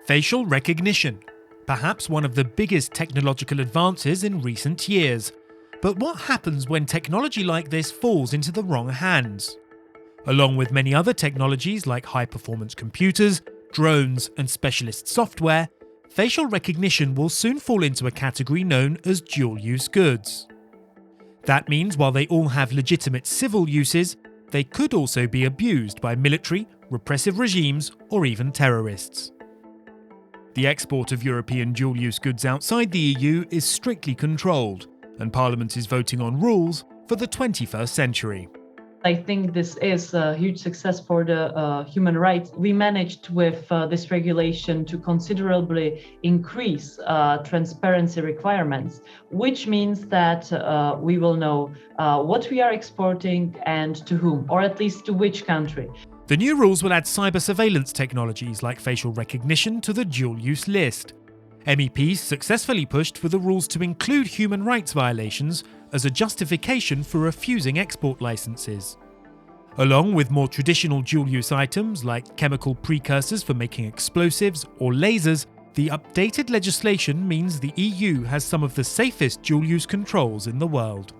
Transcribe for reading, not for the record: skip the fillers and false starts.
Facial recognition, perhaps one of the biggest technological advances in recent years. But what happens when technology like this falls into the wrong hands? Along with many other technologies like high-performance computers, drones, and specialist software, facial recognition will soon fall into a category known as dual-use goods. That means while they all have legitimate civil uses, they could also be abused by military, repressive regimes, or even terrorists. The export of European dual-use goods outside the EU is strictly controlled, and Parliament is voting on rules for the 21st century. I think this is a huge success for the human rights. We managed with this regulation to considerably increase transparency requirements, which means that we will know what we are exporting and to whom, or at least to which country. The new rules will add cyber surveillance technologies like facial recognition to the dual-use list. MEPs successfully pushed for the rules to include human rights violations as a justification for refusing export licenses. Along with more traditional dual-use items like chemical precursors for making explosives or lasers, the updated legislation means the EU has some of the safest dual-use controls in the world.